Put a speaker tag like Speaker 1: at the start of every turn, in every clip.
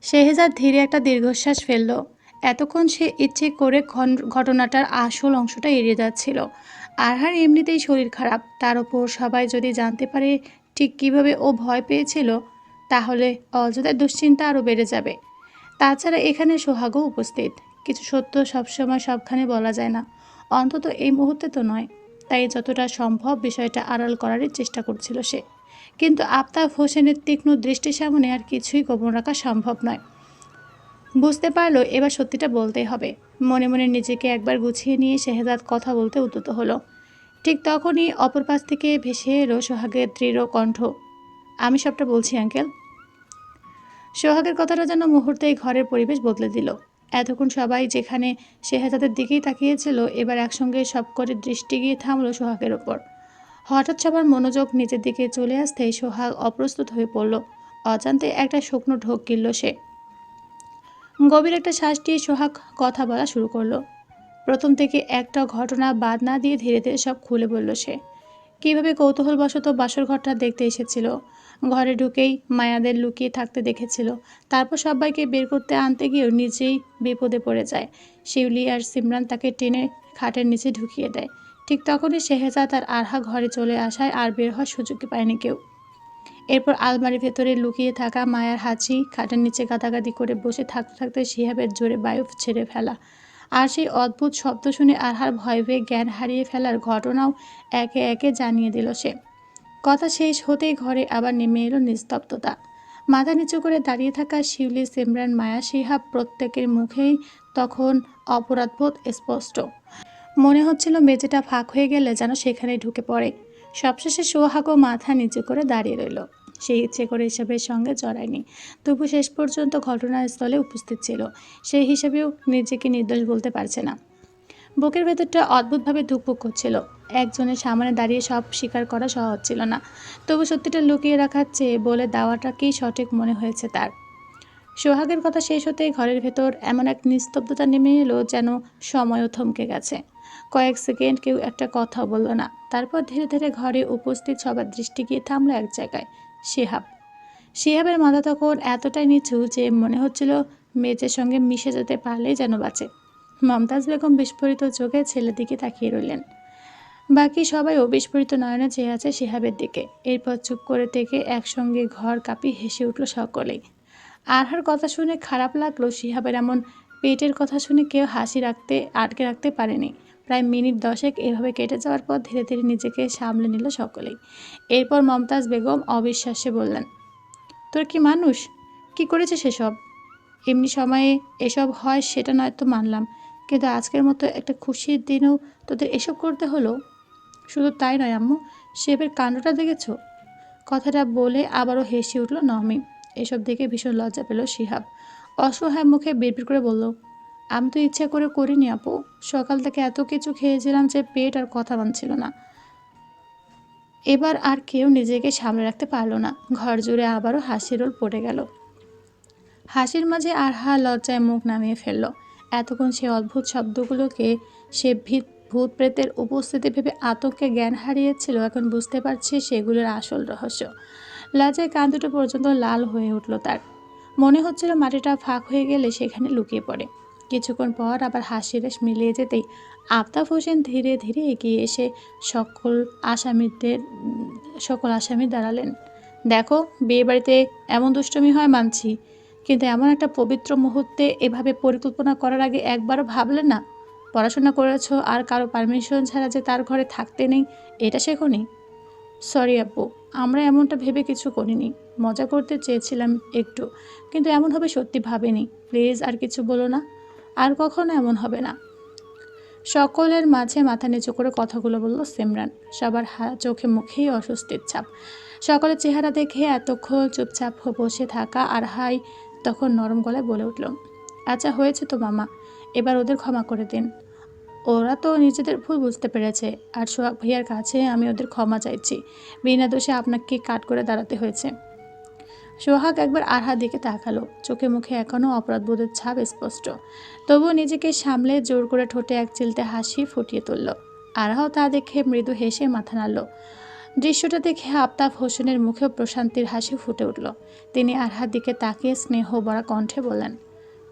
Speaker 1: শেহজাদ ধীরে একটা দীর্ঘশ্বাস ফেলল। এতক্ষণ সে ইচ্ছে করে ঘটনাটার আসল অংশটা এড়িয়ে যাচ্ছিল। আরহার এমনিতেই শরীর খারাপ, তার উপর সবাই যদি জানতে পারে ঠিক কিভাবে ও ভয় পেয়েছিল, তাহলে অযথা দুশ্চিন্তা আরও বেড়ে যাবে। তাছাড়া এখানে সোহাগও উপস্থিত। কিছু সত্য সবসময় সবখানে বলা যায় না, অন্তত এই মুহূর্তে তো নয়। তাই যতটা সম্ভব বিষয়টা আড়াল করারই চেষ্টা করছিল সে। কিন্তু আফতাব হোসেনের তীক্ষ্ণ দৃষ্টির সামনে আর কিছুই গোপন রাখা সম্ভব নয়। বুঝতে পারলো এবার সত্যিটা বলতেই হবে। মনে মনে নিজেকে একবার গুছিয়ে নিয়ে শেহজাদ কথা বলতে উদ্যত হলো। ঠিক তখনই অপর পাশ থেকে ভেসে এলো সোহাগের দৃঢ় কণ্ঠ। আমি সবটা বলছি আঙ্কেল। সোহাগের কথাটা যেন মুহূর্তেই ঘরের পরিবেশ বদলে দিল। এতক্ষণ সবাই যেখানে শেহজাদের দিকেই তাকিয়েছিল, এবার একসঙ্গে সব করে দৃষ্টি গিয়ে থামলো সোহাগের ওপর। হঠাৎ সবার মনোযোগ নিজের দিকে চলে আসতেই সোহাগ অপ্রস্তুত হয়ে পড়ল। অজান্তে একটা শুকনো ঢোক গিলল সে। গভীর একটা শ্বাস দিয়ে সোহাগ কথা বলা শুরু করলো। প্রথম থেকে একটা ঘটনা বাদ না দিয়ে ধীরে ধীরে সব খুলে বলল সে। কীভাবে কৌতূহলবশত বাসর ঘরটা দেখতে এসেছিল, ঘরে ঢুকেই মায়াদের লুকিয়ে থাকতে দেখেছিল, তারপর সবাইকে বের করতে আনতে গিয়েও নিজেই বিপদে পড়ে যায়। শিউলি আর সিমরান তাকে টেনে খাটের নিচে ঢুকিয়ে দেয়। ঠিক তখনই শেহজাদ আর আরহা ঘরে চলে আসায় আর বের হওয়ার সুযোগই পায়নি কেউ। এরপর আলমারির ভেতরে লুকিয়ে থাকা মায়ার হাঁচি, খাটের নিচে গাদাগাদি করে বসে থাকতে থাকতে শিহাবের জোরে বায়ু ছেড়ে ফেলা, আর সেই অদ্ভুত শব্দ শুনে আরহার ভয় পেয়ে জ্ঞান হারিয়ে ফেলার ঘটনাও একে একে জানিয়ে দিল সে। কথা শেষ হতেই ঘরে আবার নেমে এলো নিস্তব্ধতা। মাথা নিচু করে দাঁড়িয়ে থাকা শিউলি, সিমরান, মায়া, শিহাব প্রত্যেকের মুখেই তখন অপরাধবোধ স্পষ্ট। মনে হচ্ছিল মেঝেটা ফাঁক হয়ে গেলে যেন সেখানেই ঢুকে পড়ে। সবশেষে সোহাগও মাথা নিচু করে দাঁড়িয়ে রইল। সে ইচ্ছে করে এসবের সঙ্গে জড়ায়নি, তবু শেষ পর্যন্ত ঘটনাস্থলে উপস্থিত ছিল। সেই হিসেবেও নিজেকে নির্দোষ বলতে পারছে না। বুকের ভেতরটা অদ্ভুতভাবে ধুকপুক করছিল। একজনের সামনে দাঁড়িয়ে সব স্বীকার করা সহজ ছিল না, তবু সত্যিটা লুকিয়ে রাখার চেয়ে বলে দেওয়াটাকেই সঠিক মনে হয়েছে তার। সোহাগের কথা শেষ হতেই ঘরের ভেতর এমন এক নিস্তব্ধতা নেমে এলো যেন সময়ও থমকে গেছে। কয়েক সেকেন্ড কেউ একটা কথাও বলল না। তারপর ধীরে ধীরে ঘরে উপস্থিত সবার দৃষ্টি গিয়ে থামলো এক জায়গায়। শিহাব। শিহাবের মাথা তখন এতটাই নিচু যে মনে হচ্ছিল মেয়েদের সঙ্গে মিশে যেতে পারলেই যেন বাঁচে। মমতাজ বেগম বিস্ফোরিত চোখে ছেলের দিকে তাকিয়ে রইলেন। বাকি সবাইও বিস্ফোরিত নয়নে চেয়ে আছে শিহাবের দিকে। এরপর চুপ করে থেকে একসঙ্গে ঘর কাঁপিয়ে হেসে উঠল সকলেই। আরহার কথা শুনে খারাপ লাগলো। শিহাবের এমন পেটের কথা শুনে কেউ হাসি আটকে রাখতে পারেনি। প্রায় মিনিট 10 এভাবে কেটে যাওয়ার পর ধীরে ধীরে নিজেকে সামলে নিল সকলেই। এরপর মমতাজ বেগম অবিশ্বাস্যে বললেন, তোর কি মানুষ? কি করেছে সেসব? এমনি সময়ে এসব হয় সেটা নয়তো মানলাম, কিন্তু আজকের মতো একটা খুশির দিনেও তোদের এসব করতে হলো? শুধু তাই নয় আম্মু, শিহাবের কাণ্ডটা দেখেছো? কথাটা বলে আবারও হেসে উঠল নহমি। এসব দেখে ভীষণ লজ্জা পেল শিহাব। অসহায় মুখে বিড়বিড় করে বলল, আমি তো ইচ্ছা করে করিনি আপু। সকাল থেকে এত কিছু খেয়েছিলাম যে পেট আর কথা মানছিল না। এবার আর কেউ নিজেকে সামলে রাখতে পারল না। ঘর জুড়ে আবারও হাসির রোল পড়ে গেল। হাসির মাঝে আরহা লজ্জায় মুখ নামিয়ে ফেলল। এতক্ষণ সে অদ্ভুত শব্দগুলোকে সে ভূত প্রেতের উপস্থিতি ভেবে আতঙ্কে জ্ঞান হারিয়েছিল, এখন বুঝতে পারছে সেগুলোর আসল রহস্য। লজ্জায় কান দুটো পর্যন্ত লাল হয়ে উঠল তার। মনে হচ্ছিল মাটিটা ফাঁক হয়ে গেলে সেখানে লুকিয়ে পড়ে। কিছুক্ষণ পর আবার হাসির রেশ মিলিয়ে যেতেই আফতাব হোসেন ধীরে ধীরে এগিয়ে এসে সকল আসামি দাঁড়ালেন। দেখো, বিয়ে বাড়িতে এমন দুষ্টুমি হয় মানছি, কিন্তু এমন একটা পবিত্র মুহূর্তে এভাবে পরিকল্পনা করার আগে একবারও ভাবলে না? পড়াশোনা করেছো আর কারো পারমিশন ছাড়া যে তার ঘরে থাকতে নেই, এটা শেখোনি? সরি আপু, আমরা এমনটা ভেবে কিছু করিনি। মজা করতে চেয়েছিলাম একটু, কিন্তু এমন হবে সত্যি ভাবিনি। প্লিজ আর কিছু বলো না, আর কখনো এমন হবে না। সকলের মাঝে মাথা নিচু করে কথাগুলো বলল সিমরান। সবার চোখে মুখেই অস্বস্তির ছাপ। সকলের চেহারা দেখে এতক্ষণ চুপচাপ বসে থাকা আর হাই তখন নরম গলায় বলে উঠল, আচ্ছা হয়েছে তো মামা, এবার ওদের ক্ষমা করে দিন। ওরা তো নিজেদের ভুল বুঝতে পেরেছে, আর সোহাগ ভাইয়ার কাছে আমি ওদের ক্ষমা চাইছি। বিনা দোষে আপনাকে কাট করে দাঁড়াতে হয়েছে। সোহাগ একবার আরহার দিকে তাকালো। চোখে মুখে এখনও অপরাধবোধের ছাপ স্পষ্ট, তবুও নিজেকে সামলে জোর করে ঠোঁটে এক চিলতে হাসি ফুটিয়ে তুলল। আরহাও তা দেখে মৃদু হেসে মাথা নাড়ল। দৃশ্যটা দেখে আফতাব হোসেনের মুখেও প্রশান্তির হাসি ফুটে উঠল। তিনি আরহার দিকে তাকিয়ে স্নেহ ভরা কণ্ঠে বললেন,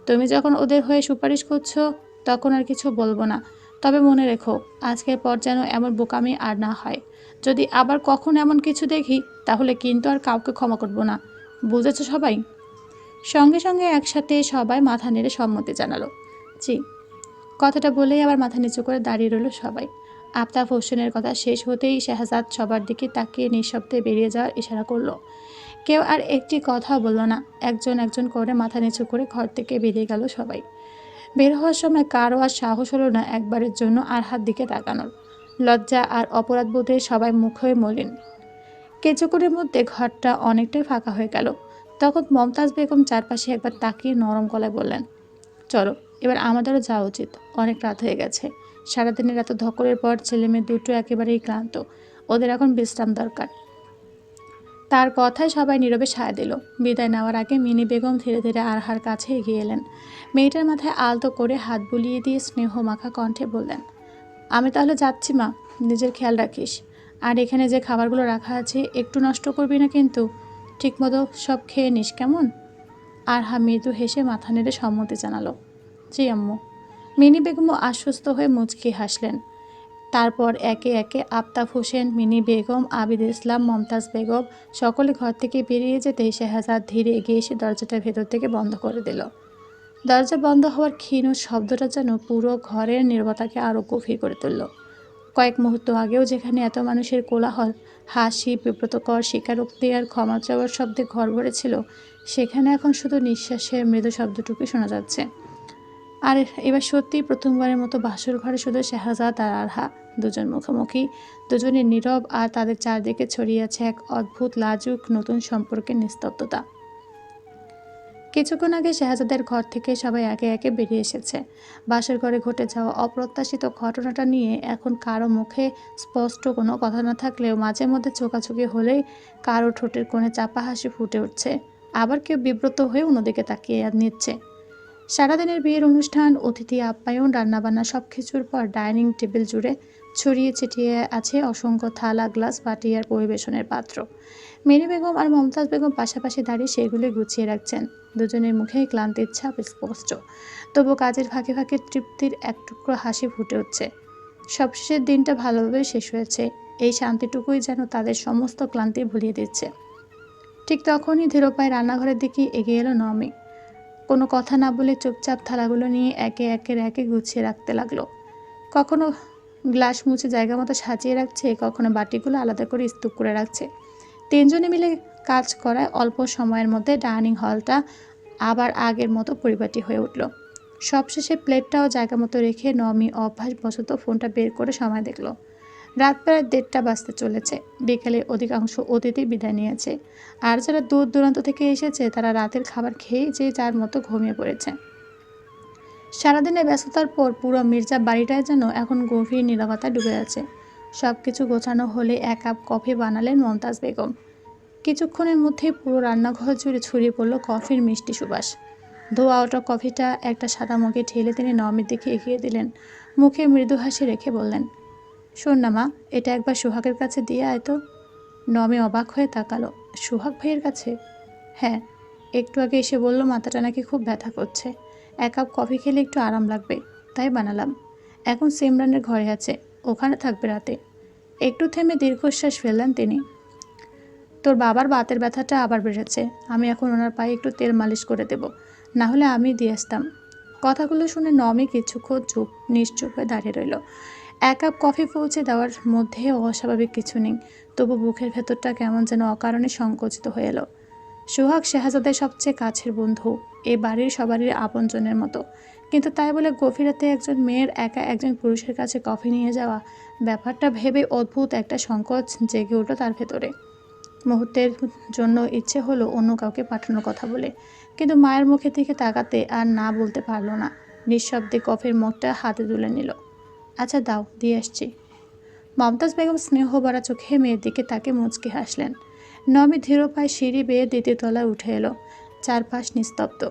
Speaker 1: তুমি যখন ওদের হয়ে সুপারিশ করছো তখন আর কিছু বলবো না। তবে মনে রেখো, আজকের পর যেন এমন বোকামি আর না হয়। যদি আবার কখন এমন কিছু দেখি তাহলে কিন্তু আর কাউকে ক্ষমা করব না। বুঝেছো সবাই? সঙ্গে সঙ্গে একসাথে সবাই মাথা নেড়ে সম্মতি জানালো। জি। কথাটা বলেই আবার মাথা নিচু করে দাঁড়িয়ে রইল সবাই। আফতাব হোসেনের কথা শেষ হতেই শাহজাদ সবার দিকে তাকিয়ে নিঃশব্দে বেরিয়ে যাওয়ার ইশারা করলো। কেউ আর একটি কথাও বলল না। একজন একজন করে মাথা নিচু করে ঘর থেকে বেরিয়ে গেল সবাই। বের হওয়ার সময় কারো আর সাহস হলো না একবারের জন্য আরহার দিকে তাকানোর। লজ্জা আর অপরাধ বোধে সবাই মুখে মলিন। কিছুক্ষণের মধ্যে ঘরটা অনেকটাই ফাঁকা হয়ে গেল। তখন মমতাজ বেগম চারপাশে একবার তাকিয়ে নরম গলায় বললেন, চলো, এবার আমাদেরও যাওয়া উচিত। অনেক রাত হয়ে গেছে। সারাদিনের এত ধকলের পর ছেলেমেয়ে দুটো একেবারেই ক্লান্ত। ওদের এখন বিশ্রাম দরকার। তার কথায় সবাই নীরবে সায় দিল। বিদায় নেওয়ার আগে মিনি বেগম ধীরে ধীরে আরহার কাছে এগিয়ে এলেন। মেয়েটার মাথায় আলতো করে হাত বুলিয়ে দিয়ে স্নেহ মাখা কণ্ঠে বললেন, আমি তাহলে যাচ্ছি মা, নিজের খেয়াল রাখিস। আর এখানে যে খাবারগুলো রাখা আছে একটু নষ্ট করবি না কিন্তু। ঠিকমতো সব খেয়ে নিস, কেমন? আরহা মৃদু হেসে মাথা নেড়ে সম্মতি জানালো। জি আম্মু। মিনি বেগমও আশ্বস্ত হয়ে মুচকি হাসলেন। তারপর একে একে আফতাব হোসেন, মিনি বেগম, আবিদ ইসলাম, মমতাজ বেগম সকলে ঘর থেকে বেরিয়ে যেতেই শাহজাদ ধীরে এগিয়ে এসে দরজাটা ভেতর থেকে বন্ধ করে দিল। দরজা বন্ধ হওয়ার ক্ষীণ শব্দটা যেন পুরো ঘরের নীরবতাকে আরও গভীর করে তুলল। কয়েক মুহূর্ত আগেও যেখানে এত মানুষের কোলাহল, হাসি, বিব্রতকর স্বীকারোক্তি আর ক্ষমা চাওয়ার শব্দে ঘর ভরেছিল, সেখানে এখন শুধু নিঃশ্বাসের মৃদু শব্দটুকুই শোনা যাচ্ছে। আর এবার সত্যিই প্রথমবারের মতো বাসর ঘরে শুধু শাহজাদ আর আরহা, দুজন মুখোমুখি, দুজনে নীরব, আর তাদের চারদিকে ছড়িয়ে আছে এক অদ্ভুত লাজুক নতুন সম্পর্কের নিস্তব্ধতা। কিছুক্ষণ আগে শাহজাদের ঘর থেকে সবাই একে একে বেরিয়ে এসেছে। বাসর ঘরে ঘটে যাওয়া অপ্রত্যাশিত ঘটনাটা নিয়ে এখন কারো মুখে স্পষ্ট কোনো কথা না থাকলেও মাঝে মধ্যে চোখাচোখি হলেই কারো ঠোঁটের কোণে চাপা হাসি ফুটে উঠছে। আবার কেউ বিব্রত হয়ে অন্যদিকে তাকিয়ে নিচ্ছে। সারাদিনের বিয়ের অনুষ্ঠান, অতিথি আপ্যায়ন, রান্নাবান্না সব কিছুর পর ডাইনিং টেবিল জুড়ে ছড়িয়ে ছিটিয়ে আছে অসংখ্য থালা, গ্লাস, বাটি আর পরিবেশনের পাত্র। মেরি বেগম আর মমতাজ বেগম পাশাপাশি দাঁড়িয়ে সেগুলি গুছিয়ে রাখছেন। দুজনের মুখেই ক্লান্তির ছাপ স্পষ্ট। তবু কাজের ফাঁকে ফাঁকে তৃপ্তির এক টুকরো হাসি ফুটে উঠছে। সবশেষের দিনটা ভালোভাবে শেষ হয়েছে, এই শান্তিটুকুই যেন তাদের সমস্ত ক্লান্তি ভুলিয়ে দিচ্ছে। ঠিক তখনই ধীরপায়ে রান্নাঘরের দিকে এগিয়ে এলো নমি। কোনো কথা না বলে চুপচাপ থালাগুলো নিয়ে একে একের একে গুছিয়ে রাখতে লাগলো। কখনো গ্লাস মুছে জায়গা মতো সাজিয়ে রাখছে, কখনো বাটিগুলো আলাদা করে স্তূপ করে রাখছে। তিনজনে মিলে কাজ করায় অল্প সময়ের মধ্যে ডাইনিং হলটা আবার আগের মতো পরিপাটি হয়ে উঠল। সবশেষে প্লেটটাও জায়গা মতো রেখে নমি অভ্যাসবশত ফোনটা বের করে সময় দেখল। রাত প্রায় 1:30 বাজতে চলেছে। বিকেলে অধিকাংশ অতিথি বিদায় নিয়েছে, আর যারা দূর দূরান্ত থেকে এসেছে তারা রাতের খাবার খেয়েই যে যার মতো ঘুমিয়ে পড়েছে। সারাদিনের ব্যস্ততার পর পুরো মির্জা বাড়িটায় যেন এখন গভীর নীরবতায় ডুবে আছে। সব কিছু গোছানো হলে 1 কাপ কফি বানালেন মমতাজ বেগম। কিছুক্ষণের মধ্যেই পুরো রান্নাঘর জুড়ে ছড়িয়ে পড়ল কফির মিষ্টি সুবাস। ধোয়া ওঠা কফিটা একটা সাদা মগে ঢেলে তিনি নমির দিকে এগিয়ে দিলেন। মুখে মৃদু হাসি রেখে বললেন, শোন না মা, এটা একবার সোহাগের কাছে দিয়ে আয় তো। নমি অবাক হয়ে তাকালো। সোহাগ ভাইয়ের কাছে? হ্যাঁ, একটু আগে এসে বলল মাথাটা নাকি খুব ব্যথা করছে, 1 কাপ কফি খেলে একটু আরাম লাগবে, তাই বানালাম। এখন সিমরানের ঘরে আছে, ওখানে থাকবে রাতে। একটু থেমে দীর্ঘশ্বাস ফেললেন তিনি। তোর বাবার বাতের ব্যথাটা আবার বেড়েছে, আমি এখন ওনার পায়ে একটু তেল মালিশ করে দেব, না হলে আমি দিয়ে আসতাম। কথাগুলো শুনে নমি কিছুক্ষণ নিশ্চুপ হয়ে দাঁড়িয়ে রইল। 1 কাপ কফি পৌঁছে দেওয়ার মধ্যে অস্বাভাবিক কিছু নেই, তবু বুকের ভেতরটা কেমন যেন অকারণে সংকুচিত হয়ে এলো। সোহাগ শাহজাদের সবচেয়ে কাছের বন্ধু, এ বাড়ির সবারই আপনজনের মতো, কিন্তু তাই বলে গভীর রাতে একজন মেয়ের একা একজন পুরুষের কাছে কফি নিয়ে যাওয়া, ব্যাপারটা ভেবে অদ্ভুত একটা সংকোচ জেগে উঠল তার ভেতরে। মুহূর্তের জন্য ইচ্ছে হলো অন্য কাউকে পাঠানোর কথা বলে, কিন্তু মায়ের মুখের দিকে তাকাতে আর না বলতে পারল না। নিঃশব্দে কফির মগটা হাতে তুলে নিল। আচ্ছা দাও, দিয়ে আসছি। মমতাজ বেগম স্নেহ ভরা চোখে মেয়ের দিকে তাকে মুচকি হাসলেন। নমি ধীর পায়ে সিঁড়ি বেয়ে 2য় তলায় উঠে এলো। চারপাশ নিস্তব্ধ।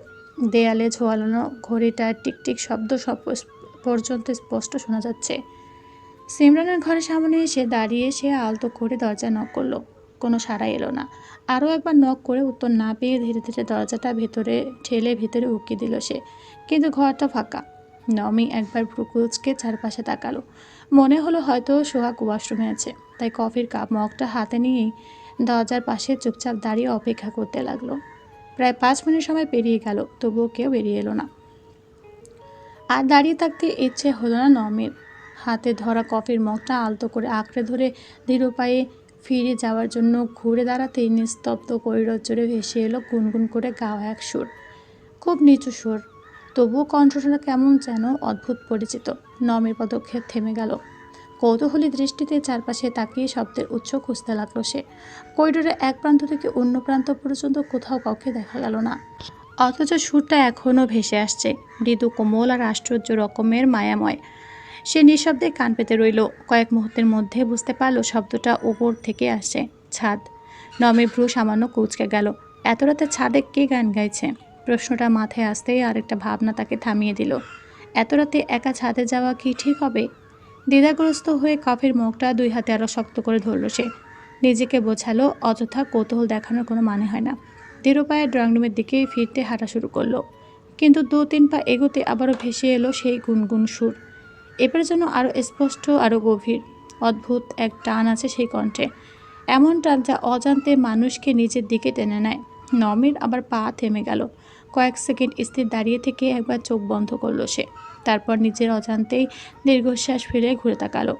Speaker 1: দেয়ালে ঝোলানো ঘড়িটার টিকটিক শব্দ সব পর্যন্ত স্পষ্ট শোনা যাচ্ছে। সিমরানের ঘরের সামনে এসে দাঁড়িয়ে সে আলতো করে দরজা নক করলো। কোনো সাড়া এলো না। আরও একবার নক করে উত্তর না পেয়ে ধীরে ধীরে দরজাটা ভেতরে ঠেলে ভেতরে উকি দিল সে, কিন্তু ঘরটা ফাঁকা। নমি একবার ভ্রু কুঁচকে চারপাশে তাকালো। মনে হলো হয়তো সোহাগ ওয়াশরুমে আছে, তাই কফির কাপ মগটা হাতে নিয়েই দরজার পাশে চুপচাপ দাঁড়িয়ে অপেক্ষা করতে লাগলো। প্রায় 5 মিনিট সময় পেরিয়ে গেল, তবুও কেউ বেরিয়ে এলো না। আর দাঁড়িয়ে থাকতে ইচ্ছে হলো না নমির। হাতে ধরা কফির মগটা আলতো করে আঁকড়ে ধরে ধীর পায়ে ফিরে যাওয়ার জন্য ঘুরে দাঁড়াতেই নিস্তব্ধ করিডোর জুড়ে ভেসে এলো গুনগুন করে গাওয়া এক সুর। খুব নিচু সুর, তবুও কণ্ঠটা কেমন যেন অদ্ভুত পরিচিত। নমির পদক্ষেপ থেমে গেল। কৌতূহলী দৃষ্টিতে চারপাশে তাকিয়ে শব্দের উৎস খুঁজতে লাগলো সে। করিডোরের এক প্রান্ত থেকে অন্য প্রান্ত পর্যন্ত কোথাও কাউকে দেখা গেল না, অথচ সুরটা এখনও ভেসে আসছে, মৃদু কোমল আর আশ্চর্য রকমের মায়াময়। সে নিঃশব্দে কান পেতে রইল। কয়েক মুহূর্তের মধ্যে বুঝতে পারল শব্দটা ওপর থেকে আসছে, ছাদ। নমের ভ্রু সামান্য কুঁচকে গেল। এত রাতে ছাদে কে গান গাইছে? প্রশ্নটা মাথায় আসতেই আরেকটা ভাবনা তাকে থামিয়ে দিল। এত রাতে একা ছাদে যাওয়া কি ঠিক হবে? দ্বিধাগ্রস্ত হয়ে কফির মগটা 2 হাতে আরও শক্ত করে ধরল সে। নিজেকে বোঝালো অযথা কৌতূহল দেখানোর কোনো মানে হয় না। ধীর পায়ে ড্রয়িং রুমের দিকে ফিরতে হাঁটা শুরু করলো, কিন্তু 2-3 পা এগোতে আবারও ভেসে এলো সেই গুনগুন সুর। এবার যেন আরও স্পষ্ট, আরও গভীর। অদ্ভুত এক টান আছে সেই কণ্ঠে, এমন টান যা অজান্তে মানুষকে নিজের দিকে টেনে নেয়। নমির আবার পা থেমে গেল। কয়েক সেকেন্ড স্থির দাঁড়িয়ে থেকে একবার চোখ বন্ধ করলো সে। তারপর নিজের অজান্তেই দীর্ঘশ্বাস ফিরে ঘুরে তাকালো।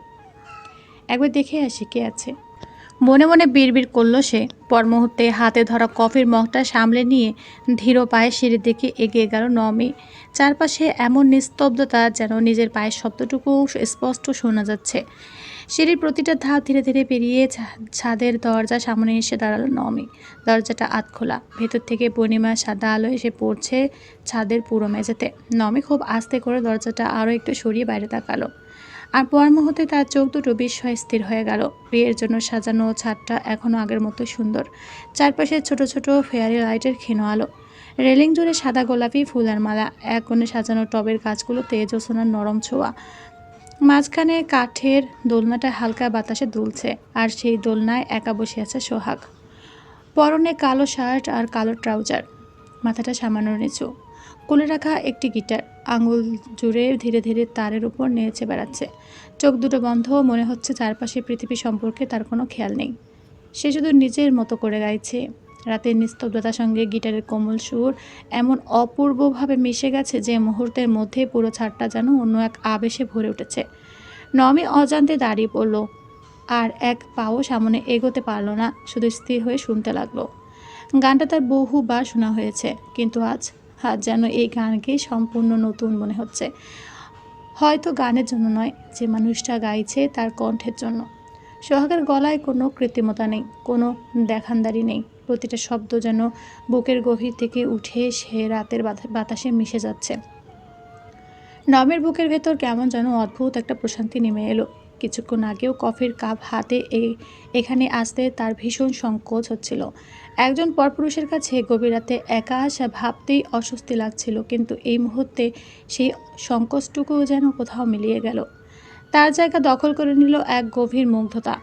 Speaker 1: একবার দেখে আসি কে আছে, মনে মনে বিড়বিড় করলো সে। পর মুহূর্তে হাতে ধরা কফির মগটা সামলে নিয়ে ধীর পায়ে সিঁড়ির দিকে এগিয়ে গেল নমি। চারপাশে এমন নিস্তব্ধতা যেন নিজের পায়ের শব্দটুকু স্পষ্ট শোনা যাচ্ছে। সিঁড়ির প্রতিটা ধাপ ধীরে ধীরে পেরিয়ে ছাদের দরজার সামনে এসে দাঁড়ালো নমি। দরজাটা আধখোলা, ভেতর থেকে পূর্ণিমার সাদা আলো এসে পড়ছে ছাদের পুরো মেঝেতে। নমি খুব আস্তে করে দরজাটা আরও একটু সরিয়ে বাইরে তাকালো। আর পর মুহূর্তে তার চোখ দুটো বিস্ময়ে স্থির হয়ে গেল। বিয়ের জন্য সাজানো ছাদটা এখনও আগের মতো সুন্দর। চারপাশে ছোট ছোট ফেয়ারি লাইটের ক্ষীণ আলো। রেলিং জুড়ে সাদা গোলাপি ফুলের মালা, এক কোণে সাজানো টবের গাছগুলোতে জ্যোৎস্নার নরম ছোঁয়া। মাঝখানে কাঠের দোলনাটা হালকা বাতাসে দুলছে, আর সেই দোলনায় একা বসে আছে সোহাগ। পরনে কালো শার্ট আর কালো ট্রাউজার, মাথাটা সামান্য নিচু। কোলে রাখা একটি গিটার আঙুল জুড়ে ধীরে ধীরে তারের উপর নেচে বেড়াচ্ছে। চোখ দুটো বন্ধ, মনে হচ্ছে চারপাশে পৃথিবী সম্পর্কে তার কোনো খেয়াল নেই। সে শুধু নিজের মতো করে গাইছে। রাতের নিস্তব্ধতার সঙ্গে গিটারের কোমল সুর এমন অপূর্বভাবে মিশে গেছে যে মুহূর্তের মধ্যে পুরো ছাদটা যেন অন্য এক আবেশে ভরে উঠেছে। নমি অজান্তে দাঁড়িয়ে পড়ল, আর এক পাও সামনে এগোতে পারল না, শুধু স্থির হয়ে শুনতে লাগলো। গানটা তার বহুবার শোনা হয়েছে, কিন্তু আজ যেন এই গানকে সম্পূর্ণ নতুন মনে হচ্ছে। হয়তো গানের জন্য নয়, যে মানুষটা গাইছে তার কণ্ঠের জন্য। সোহাগের গলায় কোনো কৃত্রিমতা নেই, কোনো দেখানদারি নেই। প্রতিটা শব্দ যেন বুকের গভীর থেকে উঠে সে রাতের বাতাসে মিশে যাচ্ছে। নমের বুকের ভেতর কেমন যেন অদ্ভুত একটা প্রশান্তি নেমে এলো। কিছুক্ষণ আগেও কফির কাপ হাতে এখানে আসতে তার ভীষণ সংকোচ হচ্ছিল। একজন পরপুরুষের কাছে গভীর রাতে একা আসা ভাবতেই অস্বস্তি লাগছিল, কিন্তু এই মুহূর্তে সেই সংকোচটুকুও যেন কোথাও মিলিয়ে গেল। তার জায়গা দখল করে নিল এক গভীর মুগ্ধতা।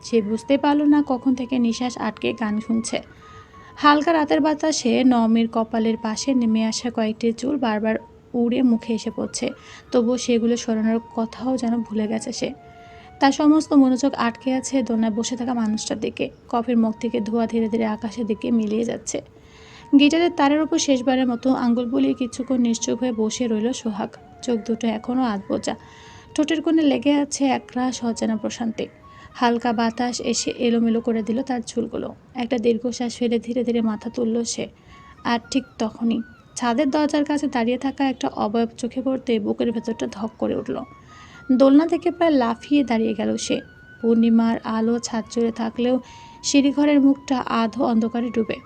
Speaker 1: সে বুঝতে পারল না কখন থেকে নিঃশ্বাস আটকে গান শুনছে। হালকা রাতের বাতাসে নমির কপালের পাশে নেমে আসা কয়েকটি চুল বারবার উড়ে মুখে এসে পড়ছে, তবুও সেগুলো সরানোর কথাও যেন ভুলে গেছে সে। তার সমস্ত মনোযোগ আটকে আছে দোলনায় বসে থাকা মানুষটার দিকে। কফির মুখ থেকে ধোঁয়া ধীরে ধীরে আকাশের দিকে মিলিয়ে যাচ্ছে। গিটারের তারের উপর শেষবারের মতো আঙ্গুল বুলিয়ে কিছুক্ষণ নিশ্চুপ হয়ে বসে রইল সোহাগ। চোখ দুটো এখনও আধবোজা, ঠোঁটের কোণে লেগে আছে একরাশ অজানা প্রশান্তি। হালকা বাতাস এসে এলোমেলো করে দিল তার চুলগুলো। একটা দীর্ঘশ্বাস ফেলে ধীরে ধীরে মাথা তুলল সে। আর ঠিক তখনই ছাদের দরজার কাছে দাঁড়িয়ে থাকা একটা অবয়ব চোখে পড়তে বুকের ভেতরটা ধক করে উঠল। দোলনা থেকে প্রায় লাফিয়ে দাঁড়িয়ে গেল সে। পূর্ণিমার আলো ছাদ জুড়ে থাকলেও সিঁড়িঘরের মুখটা আধো অন্ধকারে ডুবে।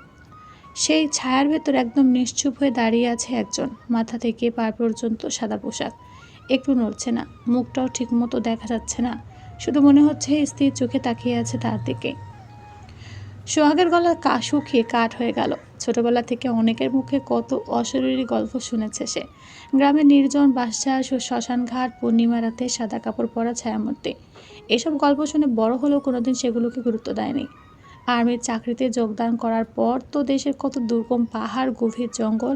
Speaker 1: সেই ছায়ার ভেতর একদম নিশ্চুপ হয়ে দাঁড়িয়ে আছে একজন, মাথা থেকে পা পর্যন্ত সাদা পোশাক, একটু নড়ছে না, মুখটাও ঠিকমতো দেখা যাচ্ছে না, শুধু মনে হচ্ছে স্থির চোখে তাকিয়ে আছে তার দিকে। সোহাগের গলা শুকিয়ে কাঠ হয়ে গেল। ছোটবেলা থেকে অনেকের মুখে কত অশরীরী গল্প শুনেছে সে। গ্রামের নির্জন বাঁশঝাড়, শ্মশানঘাট, পূর্ণিমা রাতে সাদা কাপড় পরা ছায়ামূর্তি। এসব গল্প শুনে বড় হলেও কোনোদিন সেগুলোকে গুরুত্ব দেয়নি। আর্মির চাকরিতে যোগদান করার পর তো দেশের কত দুর্গম পাহাড়, গভীর জঙ্গল,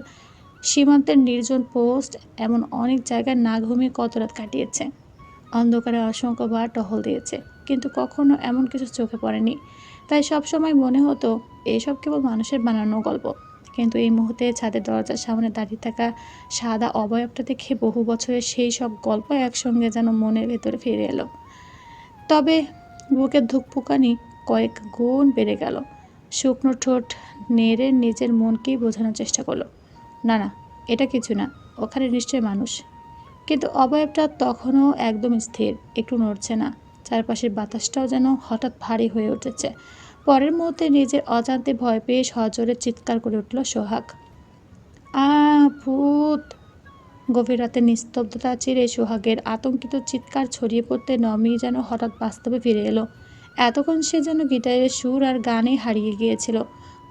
Speaker 1: সীমান্তের নির্জন পোস্ট, এমন অনেক জায়গায় না ঘুমিয়ে কত রাত কাটিয়েছে। অন্ধকারে অসংখ্যবার টহল দিয়েছে, কিন্তু কখনো এমন কিছু চোখে পড়েনি। তাই সবসময় মনে হতো এসব কেবল মানুষের বানানো গল্প। কিন্তু এই মুহূর্তে ছাদের দরজার সামনে দাঁড়িয়ে থাকা সাদা অবয়বটা দেখে বহু বছরের সেই সব গল্প একসঙ্গে যেন মনের ভেতরে ফিরে এলো। তবে বুকের ধুকপুকানি কয়েক গুণ বেড়ে গেল। শুকনো ঠোঁট নেড়ে নিজের মনকেই বোঝানোর চেষ্টা করলো, না না, এটা কিছু না, ওখানে নিশ্চয় মানুষ। কিন্তু অবয়বটা তখনও একদম স্থির, একটু নড়ছে না। চারপাশের বাতাসটাও যেন হঠাৎ ভারী হয়ে উঠেছে। পরের মুহূর্তে নিজের অজান্তে ভয় পেয়ে সজোরে চিৎকার করে উঠল সোহাগ। আ ভূত! গভীর রাতে নিস্তব্ধতা চিরে সোহাগের আতঙ্কিত চিৎকার ছড়িয়ে পড়তে নমি যেন হঠাৎ বাস্তবে ফিরে এলো। এতক্ষণ সে যেন গিটারের সুর আর গানে হারিয়ে গিয়েছিল।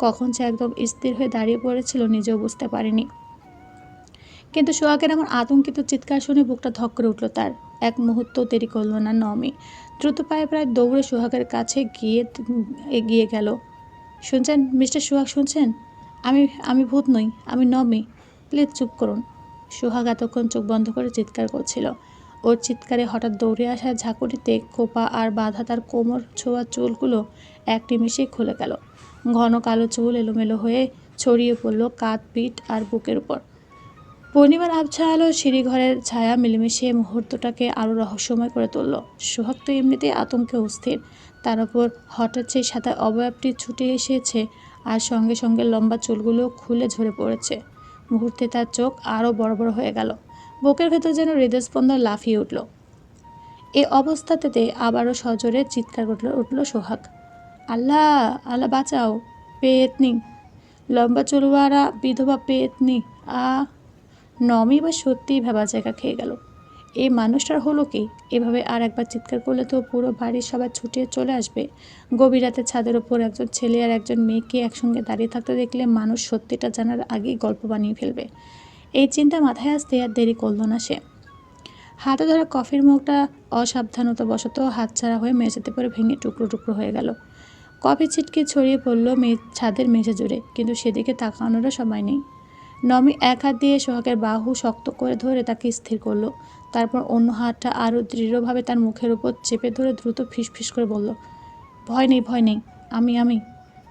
Speaker 1: কখন সে একদম স্থির হয়ে দাঁড়িয়ে পড়েছিল নিজেও বুঝতে পারেনি। কিন্তু সোহাগের এমন আতঙ্কিত চিৎকার শুনে বুকটা ধক করে উঠল তার। এক মুহূর্ত দেরি করল না নমি। দ্রুত পায়ে প্রায় দৌড়ে সোহাগের কাছে এগিয়ে গেল। শুনছেন মিস্টার সোহাগ, শুনছেন? আমি আমি ভূত নই, আমি নমি। প্লিজ চুপ করুন। সোহাগ এতক্ষণ চোখ বন্ধ করে চিৎকার করছিল। ওর চিৎকারে হঠাৎ দৌড়ে আসা ঝাঁকুনিতে খোপা আর বাঁধা তার কোমর ছোঁয়া চুলগুলো এক নিমিষেই খুলে গেল। ঘন কালো চুল এলোমেলো হয়ে ছড়িয়ে পড়ল কাঁধ, পিঠ আর বুকের উপর। পূর্ণিমার আবছা আলো সিঁড়িঘরের ছায়া মিলেমিশে মুহূর্তটাকে আরও রহস্যময় করে তুলল। সোহাগ তো এমনিতেই আতঙ্কে অস্থির, তার উপর হঠাৎ সেই সাদা অবয়বটি ছুটে এসেছে, আর সঙ্গে সঙ্গে লম্বা চুলগুলো খুলে ঝরে পড়েছে। মুহূর্তে তার চোখ আরও বড় বড় হয়ে গেল। বুকের ভেতর যেন হৃদস্পন্দন লাফিয়ে উঠল। এ অবস্থাতে আবারও সজোরে চিৎকার উঠল সোহাগ। আল্লাহ, আল্লাহ বাঁচাও! পেতনি! লম্বা চুলওয়ালা বিধবা পেতনি! আ নমি বা সত্যিই ভাবা জায়গা খেয়ে গেল। এই মানুষটার হলো কি? এভাবে আর একবার চিৎকার করলে তো পুরো বাড়ির সবাই ছুটিয়ে চলে আসবে। গভীর রাতে ছাদের ওপর একজন ছেলে আর একজন মেয়েকে একসঙ্গে দাঁড়িয়ে থাকতে দেখলে মানুষ সত্যিটা জানার আগেই গল্প বানিয়ে ফেলবে। এই চিন্তা মাথায় আসতে আর দেরি করল না সে। হাতে ধরা কফির মুখটা অসাবধানতাবশত হাতছাড়া হয়ে মেঝেতে পড়ে ভেঙে টুকরো টুকরো হয়ে গেল। কফি ছিটকে ছড়িয়ে পড়ল ছাদের মেঝে জুড়ে, কিন্তু সেদিকে তাকানোরও সময় নেই। নমি এক হাত দিয়ে সোহাগের বাহু শক্ত করে ধরে তাকে স্থির করলো। তারপর অন্য হাতটা আরও দৃঢ়ভাবে তার মুখের উপর চেপে ধরে দ্রুত ফিসফিস করে বলল, ভয় নেই, ভয় নেই, আমি।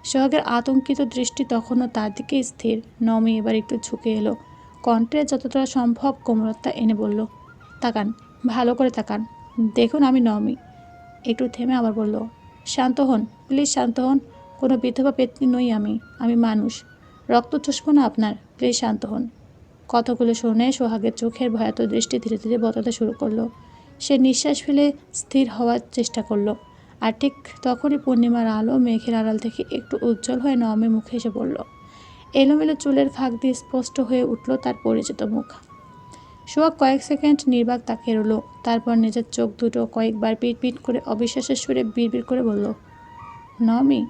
Speaker 1: সোহাগের আতঙ্কিত দৃষ্টি তখনও তার দিকে স্থির। নমি এবার একটু ঝুঁকে এলো, কণ্ঠে যতটা সম্ভব কোমলতা এনে বলল, তাকান, ভালো করে তাকান, দেখুন আমি নমি। একটু থেমে আবার বলল, শান্ত হন, প্লিজ শান্ত হন, কোনো বিধবা পেতনি নই আমি মানুষ, রক্ত চুষব না আপনার, প্লিজ শান্ত হন। কথাগুলো শুনে সোহাগের চোখের ভয়াত দৃষ্টি ধীরে ধীরে বদলাতে শুরু করলো। সে নিঃশ্বাস ফেলে স্থির হওয়ার চেষ্টা করলো। আর ঠিক তখনই পূর্ণিমার আলো মেঘের আড়াল থেকে একটু উজ্জ্বল হয়ে নমের মুখে এসে পড়ল। এলোমেলো চুলের ফাঁক দিয়ে স্পষ্ট হয়ে উঠল তার পরিচিত মুখ। সোহাগ কয়েক সেকেন্ড নির্বাক তাকিয়ে রইল, তারপর নিজের চোখ দুটো কয়েকবার পিট পিট করে অবিশ্বাসের সুরে বিড়বিড় করে বলল, নমি।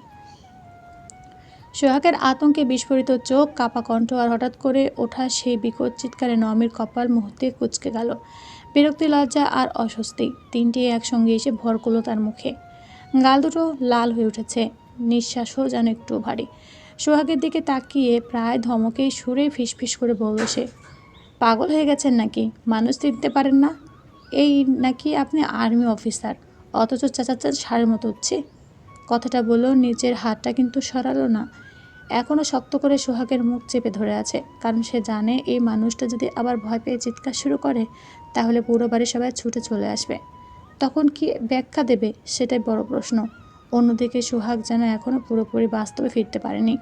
Speaker 1: সোহাগের আতঙ্কে বিস্ফোরিত চোখ, কাপা কণ্ঠ আর হঠাৎ করে ওঠা সেই বিকট চিৎকারে নমির কপাল মুহূর্তে কুঁচকে গেল। বিরক্তি, লজ্জা আর অস্বস্তি তিনটি একসঙ্গে এসে ভর করল তার মুখে। গাল দুটো লাল হয়ে উঠেছে, নিঃশ্বাসও যেন একটু ভারী। সোহাগের দিকে তাকিয়ে প্রায় ধমকেই সুরে ফিসফিস করে বলল সে, পাগল হয়ে গেছেন নাকি? মানুষ চিনতে পারেন না? এই নাকি আপনি আর্মি অফিসার, অথচ চেঁচাচ্ছেন ষাঁড়ের মতো উঠছে? কথাটা বলল, নিজের হাতটা কিন্তু সরালো না। এখনও শক্ত করে সোহাগের মুখ চেপে ধরে আছে, কারণ সে জানে এই মানুষটা যদি আবার ভয় পেয়ে চিৎকার শুরু করে তাহলে পুরো বাড়ির সবাই ছুটে চলে আসবে। তখন কি ব্যাখ্যা দেবে, সেটাই বড় প্রশ্ন। অন্যদিকে সোহাগ যেন এখনও পুরোপুরি বাস্তবে ফিরতে পারেনি।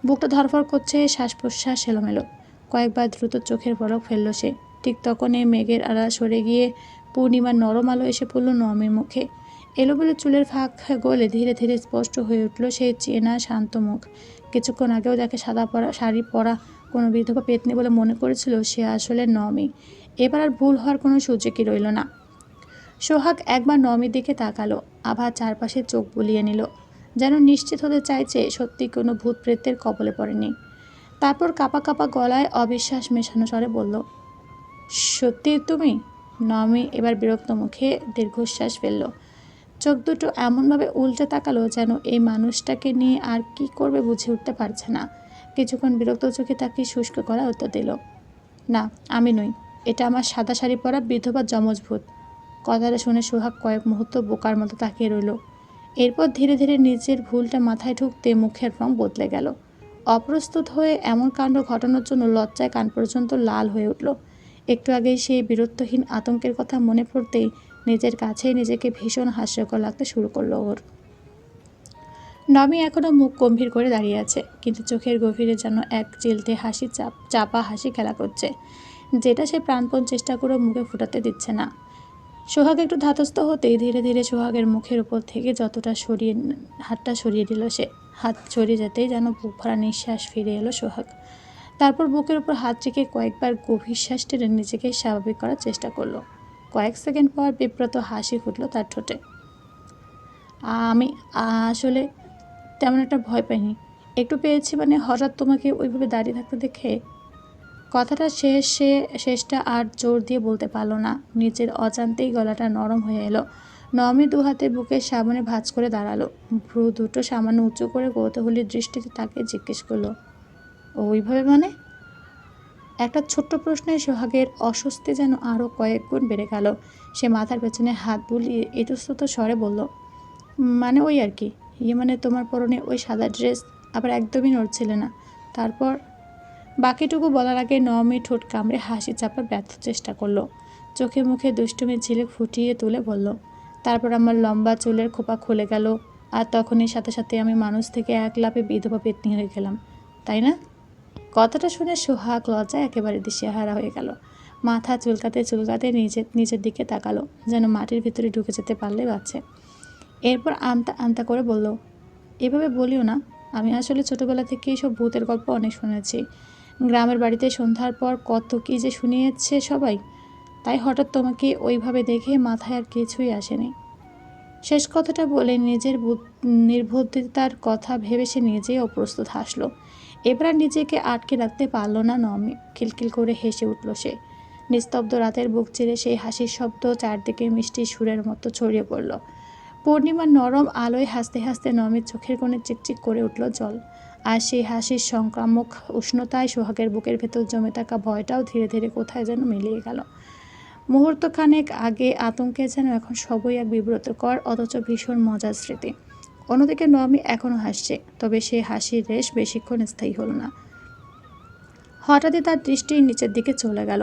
Speaker 1: বুকটা ধরফর করছে, শ্বাস প্রশ্বাস এলোমেলো। কয়েকবার দ্রুত চোখের পলক ফেলল সে। ঠিক তখনই মেঘের আড়াল সরে গিয়ে পূর্ণিমার নরম আলো এসে পড়ল নমির মুখে। এলোমেলো চুলের ফাঁক গলে ধীরে ধীরে স্পষ্ট হয়ে উঠল সেই চেনা শান্ত মুখ। কিছুক্ষণ আগেও যাকে সাদা শাড়ি পরা কোনো বিধবা পেতনি বলে মনে করেছিল, সে আসলে নমি। এবার আর ভুল হওয়ার কোনো সুযোগই রইল না। সোহাগ একবার নমির দিকে তাকালো, আবার চারপাশে চোখ বুলিয়ে নিল, যেন নিশ্চিত হতে চাইছে সত্যি কোনো ভূত প্রেতের কবলে পড়েনি। তারপর কাঁপা কাঁপা গলায় অবিশ্বাস মেশানো স্বরে বলল, সত্যি তুমি? নমি এবার বিরক্ত মুখে দীর্ঘশ্বাস ফেলল। চোখ দুটো এমনভাবে উল্টে তাকালো যেন এই মানুষটাকে নিয়ে আর কি করবে বুঝে উঠতে পারছে না। কিছুক্ষণ বিরক্ত চোখে তাকিয়ে শুষ্ক করা উত্তর দিল, না আমি নই, এটা আমার সাদা শাড়ি পরা বিধবা যমজ ভূত। কথাটা শুনে সোহাগ কয়েক মুহূর্ত বোকার মতো তাকিয়ে রইল। এরপর ধীরে ধীরে নিজের ভুলটা মাথায় ঢুকতে মুখের রং বদলে গেল। অপ্রস্তুত হয়ে এমন কাণ্ড ঘটানোর জন্য লজ্জায় কান পর্যন্ত লাল হয়ে উঠল। একটু আগেই সেই বীরত্বহীন আতঙ্কের কথা মনে পড়তেই নিজের কাছেই নিজেকে ভীষণ হাস্যকর লাগতে শুরু করলো ওর। নমি এখনও মুখ গম্ভীর করে দাঁড়িয়ে আছে, কিন্তু চোখের গভীরে যেন এক চিলতে হাসি চাপা হাসি খেলা করছে, যেটা সে প্রাণপণ চেষ্টা করেও মুখে ফুটাতে দিচ্ছে না। সোহাগ একটু ধাতস্থ হতেই ধীরে ধীরে সোহাগের মুখের উপর থেকে হাতটা সরিয়ে দিল সে। হাত সরিয়ে যেতেই যেন বুক ভরা নিঃশ্বাস ফিরে এলো সোহাগ। তারপর বুকের উপর হাত রেখে কয়েকবার গভীর শ্বাস টেনে নিজেকে স্বাভাবিক করার চেষ্টা করলো। কয়েক সেকেন্ড পর বিব্রত হাসি ফুটলো তার ঠোঁটে। আমি আসলে তেমন একটা ভয় পাইনি, একটু পেয়েছি, মানে হঠাৎ তোমাকে ওইভাবে দাঁড়িয়ে থাকতে দেখে। কথাটা শেষটা আর জোর দিয়ে বলতে পারলো না, নিজের অজান্তেই গলাটা নরম হয়ে এলো। নমি দু হাতে বুকের সামনে ভাঁজ করে দাঁড়ালো, ভ্রু দুটো সামান্য উঁচু করে কৌতূহলীর দৃষ্টিতে তাকে জিজ্ঞেস করলো, ওইভাবে মানে? একটা ছোট্ট প্রশ্নে সোহাগের অস্বস্তি যেন আরও কয়েক গুণ বেড়ে গেল। সে মাথার পেছনে হাত বুলিয়ে ইতস্তত স্বরে বলল, মানে ওই আর কি, মানে তোমার পরনে ওই সাদা ড্রেস আবার একদমই নড়ছিলে না। তারপর বাকিটুকু বলার আগে নমি ঠোঁট কামড়ে হাসি চাপার ব্যর্থ চেষ্টা করলো। চোখে মুখে দুষ্টুমির ঝিলিক ফুটিয়ে তুলে বলল, তারপর আমার লম্বা চুলের খোপা খুলে গেল, আর তখনই সাথে সাথে আমি মানুষ থেকে এক লাফে বিধবা পেতনি হয়ে গেলাম, তাই না? কথাটা শুনে সোহাগ লজ্জায় একেবারে দিশেহারা হয়ে গেল। মাথা চুলকাতে চুলকাতে নিজের দিকে তাকালো, যেন মাটির ভিতরে ঢুকে যেতে পারলে বাঁচে। এরপর আমতা আমতা করে বলল, এভাবে বলিও না, আমি আসলে ছোটোবেলা থেকেই সব ভূতের গল্প অনেক শুনেছি। গ্রামের বাড়িতে সন্ধ্যার পর কত কী যে শুনিয়েছে সবাই, তাই হঠাৎ তোমাকে ওইভাবে দেখে মাথায় আর কিছুই আসেনি। শেষ কথাটা বলে নিজের নির্বুদ্ধিতার কথা ভেবে সে নিজেই অপ্রস্তুত হাসলো। এবার আর নিজেকে আটকে রাখতে পারল না নমি, খিলখিল করে হেসে উঠল সে। নিস্তব্ধ রাতের বুক চিরে সেই হাসির শব্দ চারদিকে মিষ্টি সুরের মতো ছড়িয়ে পড়ল। পূর্ণিমার নরম আলোয় হাসতে হাসতে নমির চোখের কোণে চিকচিক করে উঠল জল। আর সেই হাসির সংক্রামক উষ্ণতায় সোহাগের বুকের ভেতর জমে থাকা ভয়টাও ধীরে ধীরে কোথায় যেন মিলিয়ে গেল। মুহূর্তখানেক আগে আতঙ্কে যেন এখন সবই এক বিব্রতকর অথচ ভীষণ মজার স্মৃতি। অন্যদিকে নমি এখনও হাসছে, তবে সেই হাসির রেশ বেশিক্ষণ স্থায়ী হলো না। হঠাৎই তার দৃষ্টি নিচের দিকে চলে গেল।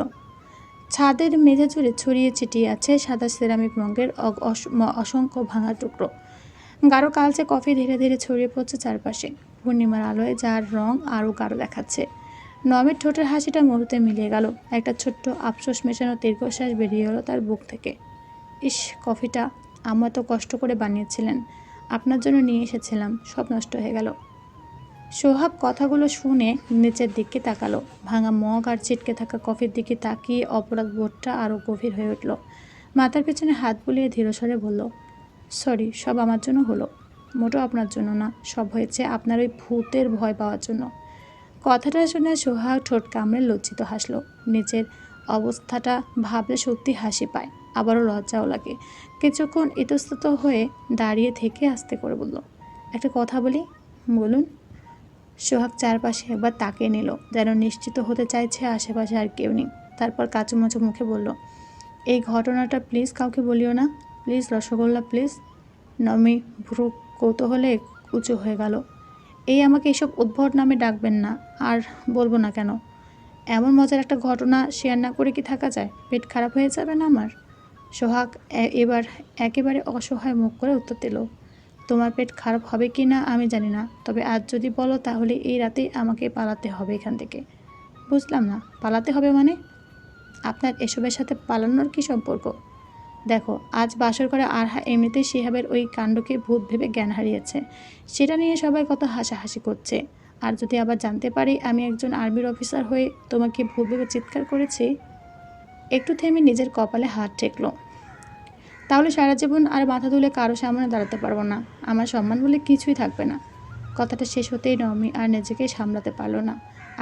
Speaker 1: ছাদের মেঝে জুড়ে ছড়িয়ে ছিটিয়ে আছে সাদা সিরামিক রঙের অসংখ্য ভাঙা টুকরো। গাঢ় কালচে কফি ধীরে ধীরে ছড়িয়ে পড়ছে চারপাশে, পূর্ণিমার আলোয় যার রং আরও গাঢ় দেখাচ্ছে। নমির ঠোঁটের হাসিটা মুহূর্তে মিলিয়ে গেল। একটা ছোট্ট আফসোস মেশানো দীর্ঘশ্বাস বেরিয়ে এলো তার বুক থেকে। ইস, কফিটা আম্মা তো কষ্ট করে বানিয়েছিলেন, আপনার জন্য নিয়ে এসেছিলাম, সব নষ্ট হয়ে গেল। সোহাগ কথাগুলো শুনে নিচের দিকে তাকালো। ভাঙা মগ আর ছিটকে থাকা কফির দিকে তাকিয়ে অপরাধ বোধটা আরও গভীর হয়ে উঠল। মাথার পেছনে হাত বুলিয়ে ধীরস্বরে বলল, সরি, সব আমার জন্য হলো, মোটেও আপনার জন্য না, সব হয়েছে আপনার ওই ভূতের ভয় পাওয়ার জন্য। কথাটা শুনে সোহাগ ঠোঁট কামড়ে লজ্জিত হাসল। নিজের অবস্থাটা ভাবলে সত্যি হাসি পায়, আবারও লজ্জাও লাগে। কিছুক্ষণ ইতস্তত হয়ে দাঁড়িয়ে থেকে আস্তে করে বলল, একটা কথা বলি। বলুন। সোহাগ চারপাশে একবার তাকিয়ে নিল, যেন নিশ্চিত হতে চাইছে আশেপাশে আর কেউ নেই। তারপর কাচুমাচু মুখে বলল, এই ঘটনাটা প্লিজ কাউকে বলিও না, প্লিজ রসগোল্লা, প্লিজ। নমি ভ্রু কৌতূহলে উঁচু হয়ে গেল। আমাকে এসব উদ্ভট নামে ডাকবেন না, আর বলবো না কেন। এমন মজার একটা ঘটনা শেয়ার না করে কি থাকা যায়? পেট খারাপ হয়ে যাবে না আমার? সোহাগ এবার একেবারে অসহায় মুখ করে উত্তর দিল, তোমার পেট খারাপ হবে কি না আমি জানি না, তবে আজ যদি বলো তাহলে এই রাতেই আমাকে পালাতে হবে এখান থেকে। বুঝলাম না, পালাতে হবে মানে? আপনার এসবের সাথে পালানোর কি সম্পর্ক? দেখো, আজ বাসর করে আরহা এমনিতেই শিহাবের ওই কাণ্ডকে ভূত ভেবে জ্ঞান হারিয়েছে, সেটা নিয়ে সবাই কত হাসাহাসি করছে। আর যদি আবার জানতে পারি আমি একজন আর্মির অফিসার হয়ে তোমাকে ভূত ভেবে চিৎকার করেছি। একটু থেমে নিজের কপালে হাত ঠেকল। তাহলে সারা জীবন আর মাথা তুলে কারো সামনে দাঁড়াতে পারবো না, আমার সম্মান বলে কিছুই থাকবে না। কথাটা শেষ হতেই নমি আর নিজেকে সামলাতে পারল না,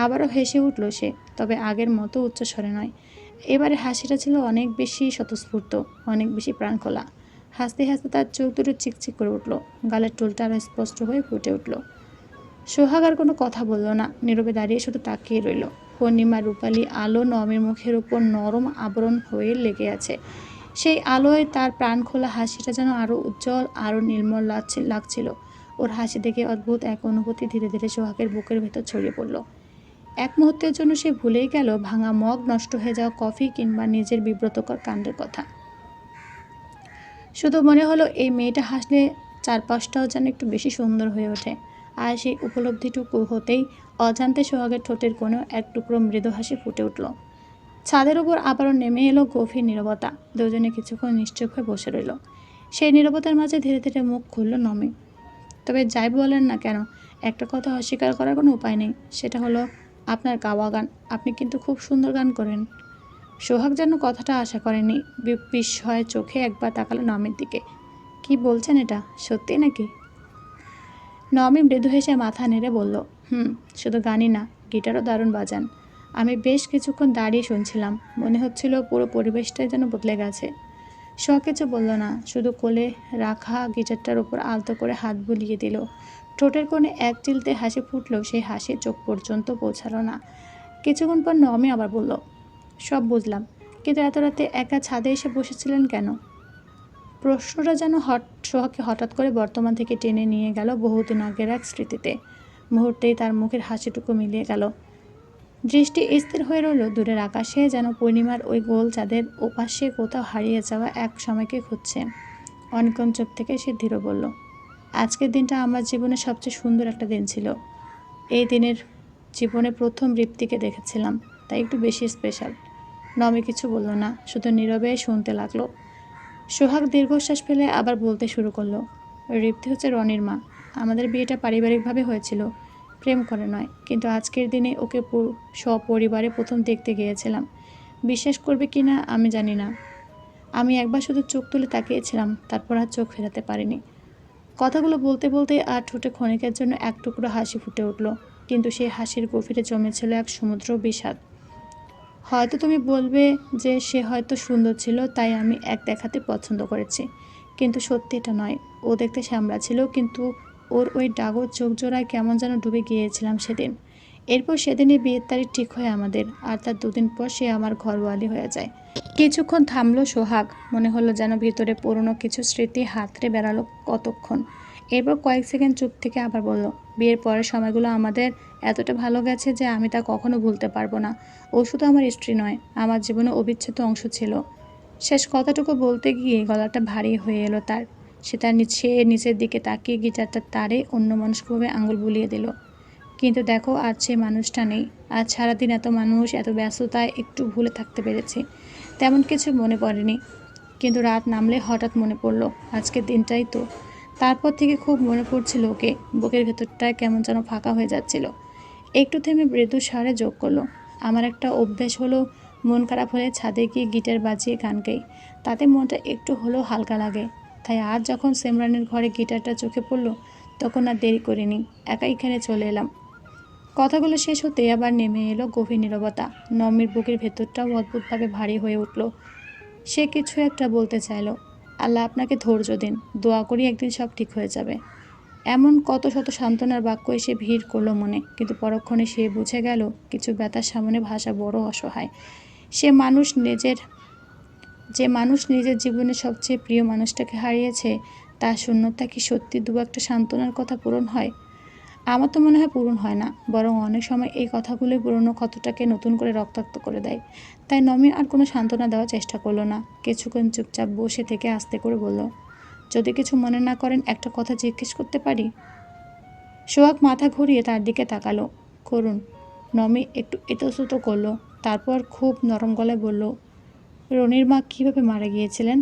Speaker 1: আবারও হেসে উঠল সে, তবে আগের মতো উচ্চস্বরে নয়। এবারে হাসিটা ছিল অনেক বেশি স্বতঃস্ফূর্ত, অনেক বেশি প্রাণখোলা। হাসতে হাসতে তার চোখ দুটো চিকচিক করে উঠল, গালের টোলটা আরো স্পষ্ট হয়ে ফুটে উঠল। সোহাগ আর কোনো কথা বলল না, নীরবে দাঁড়িয়ে শুধু তাকিয়ে রইল। পূর্ণিমার রূপালী আলো নমের মুখের উপর নরম আবরণ হয়ে লেগে আছে। সেই আলোয় তার প্রাণখোলা হাসিটা যেন আরো উজ্জ্বল, আরো নির্মল লাগছিল। ওর হাসি দেখে অদ্ভুত এক অনুভূতি ধীরে ধীরে সোহাগের বুকের ভেতর ছড়িয়ে পড়ল। এক মুহূর্তের জন্য সে ভুলেই গেল ভাঙা মগ, নষ্ট হয়ে যাওয়া কফি কিংবা নিজের বিব্রতকর কাণ্ডের কথা। শুধু মনে হলো এই মেয়েটা হাসলে চারপাশটাও যেন একটু বেশি সুন্দর হয়ে ওঠে। আর সেই উপলব্ধিটুকু হতেই অজান্তে সোহাগের ঠোঁটের কোণেও এক টুকরো মৃদু হাসি ফুটে উঠল। ছাদের উপর আবারও নেমে এলো গভীর নীরবতা। দুজনে কিছুক্ষণ নিশ্চুপ হয়ে বসে রইল। সেই নীরবতার মাঝে ধীরে ধীরে মুখ খুলল নমি। তবে যাই বলেন না কেন, একটা কথা অস্বীকার করার কোনো উপায় নেই, সেটা হলো আপনার গাওয়া গান। আপনি কিন্তু খুব সুন্দর গান করেন। সোহাগ যেন কথাটা আশা করেনি, বিস্ময় চোখে একবার তাকালো নমির দিকে। কি বলছেন, এটা সত্যি নাকি? নমি মৃদু হেসে মাথা নেড়ে বলল, শুধু গানই না, গিটারও দারুণ বাজান। আমি বেশ কিছুক্ষণ দাঁড়িয়ে শুনছিলাম, মনে হচ্ছিল পুরো পরিবেশটাই যেন বদলে গেছে। সোহাগ কিছু বলল না, শুধু কোলে রাখা গিটারটার উপর আলতো করে হাত বুলিয়ে দিল। ঠোঁটের কোণে এক চিলতে হাসি ফুটলেও সেই হাসি চোখ পর্যন্ত পৌঁছালো না। কিছুক্ষণ পর নমি আবার বলল, সব বুঝলাম, কিন্তু এত রাতে একা ছাদে এসে বসেছিলেন কেন? প্রশ্নটা যেন সোহাগকে হঠাৎ করে বর্তমান থেকে টেনে নিয়ে গেল বহুদিন আগের এক স্মৃতিতে। মুহূর্তেই তার মুখের হাসিটুকু মিলিয়ে গেল। দৃষ্টি স্থির হয়ে রইল দূরের আকাশে, যেন পূর্ণিমার ওই গোল চাঁদের ওপাশে কোথাও হারিয়ে যাওয়া এক সময়কে খুঁজছে। অনেকক্ষণ চুপ থেকে সে ধীরে বলল, আজকের দিনটা আমার জীবনের সবচেয়ে সুন্দর একটা দিন ছিল। এই দিনের জীবনে প্রথম ঋপ্তিকে দেখেছিলাম, তাই একটু বেশি স্পেশাল। নমি কিছু বলল না, শুধু নীরবে শুনতে লাগলো। সোহাগ দীর্ঘশ্বাস ফেলে আবার বলতে শুরু করলো, ঋপ্তি হচ্ছে রনির মা। আমাদের বিয়েটা পারিবারিকভাবে হয়েছিল, প্রেম করে নয়। কিন্তু আজকের দিনে ওকে সপরিবারে প্রথম দেখতে গিয়েছিলাম। বিশ্বাস করবে কি না আমি জানি না, আমি একবার শুধু চোখ তুলে তাকিয়েছিলাম, তারপর আর চোখ ফেরাতে পারিনি। কথাগুলো বলতে বলতে আর ঠোঁটে ক্ষণিকের জন্য এক টুকরো হাসি ফুটে উঠল, কিন্তু সেই হাসির গভীরে জমেছিল এক সমুদ্র বিষাদ। হয়তো তুমি বলবে যে সে হয়তো সুন্দর ছিল, তাই আমি এক দেখাতে পছন্দ করেছি, কিন্তু সত্যি এটা নয়। ও দেখতে শ্যামলা ছিল, কিন্তু ওর ওই ডাগর চোখ জোড়ায় কেমন যেন ডুবে গিয়েছিলাম সেদিন। এরপর সেদিনই বিয়ের তারিখ ঠিক হয় আমাদের, আর তার দুদিন পর সে আমার ঘরওয়ালি হয়ে যায়। কিছুক্ষণ থামলো সোহাগ, মনে হলো যেন ভিতরে পুরনো কিছু স্মৃতি হাতড়ে বেড়ালো কতক্ষণ। এরপর কয়েক সেকেন্ড চুপ থেকে আবার বলল, বিয়ের পরের সময়গুলো আমাদের এতটা ভালো গেছে যে আমি তা কখনো ভুলতে পারবো না। ও শুধু আমার স্ত্রী নয়, আমার জীবনে অবিচ্ছেদ্য অংশ ছিল। শেষ কথাটুকু বলতে গিয়ে গলাটা ভারী হয়ে এলো তার। সে নিচের দিকে তাকিয়ে গিটারটার তারে অন্যমনস্কভাবে আঙুল বুলিয়ে দিল। কিন্তু দেখো, আজ সে মানুষটা নেই। আজ সারাদিন এত মানুষ, এত ব্যস্ততায় একটু ভুলে থাকতে পেরেছি। তেমন কিছু মনে পড়েনি, কিন্তু রাত নামলে হঠাৎ মনে পড়ল আজকের দিনটাই তো। তারপর থেকে খুব মনে পড়ছিল ওকে, বুকের ভেতরটায় কেমন যেন ফাঁকা হয়ে যাচ্ছিল। একটু থেমে মৃদু স্বরে যোগ করলো, আমার একটা অভ্যেস হলো, মন খারাপ হলে ছাদে গিয়ে গিটার বাজিয়ে গান গাই, তাতে মনটা একটু হলেও হালকা লাগে। তাই আজ যখন সিমরানের ঘরে গিটারটা চোখে পড়লো, তখন আর দেরি করিনি, একাই এখানে চলে এলাম। কথাগুলো শেষ হতে আবার নেমে এলো গভীর নীরবতা। নমির বুকের ভেতরটাও অদ্ভুতভাবে ভারী হয়ে উঠল। সে কিছু একটা বলতে চাইল। আল্লাহ আপনাকে ধৈর্য দিন, দোয়া করি একদিন সব ঠিক হয়ে যাবে। এমন কত শত সান্ত্বনার বাক্য এসে ভিড় করলো মনে, কিন্তু পরক্ষণে সে বুঝে গেল কিছু ব্যথার সামনে ভাষা বড় অসহায়। যে মানুষ নিজের জীবনের সবচেয়ে প্রিয় মানুষটাকে হারিয়েছে, তার শূন্যতা কি সত্যি দু একটা সান্ত্বনার কথা পূরণ হয়? আমার তো মনে হয় পূরণ হয় না, বরং অনেক সময় এই কথাগুলোই পুরনো ক্ষতটাকে নতুন করে রক্তাক্ত করে দেয়। তাই নমি আর কোনো সান্ত্বনা দেওয়ার চেষ্টা করলো না। কিছুক্ষণ চুপচাপ বসে থেকে আস্তে করে বলল, যদি কিছু মনে না করেন একটা কথা জিজ্ঞেস করতে পারি? সোহাগ মাথা ঘুরিয়ে তার দিকে তাকালো। করুন। নমি একটু ইতস্তত করলো, তারপর খুব নরম গলায় বলল, রনির মা কীভাবে মারা গিয়েছিলেন?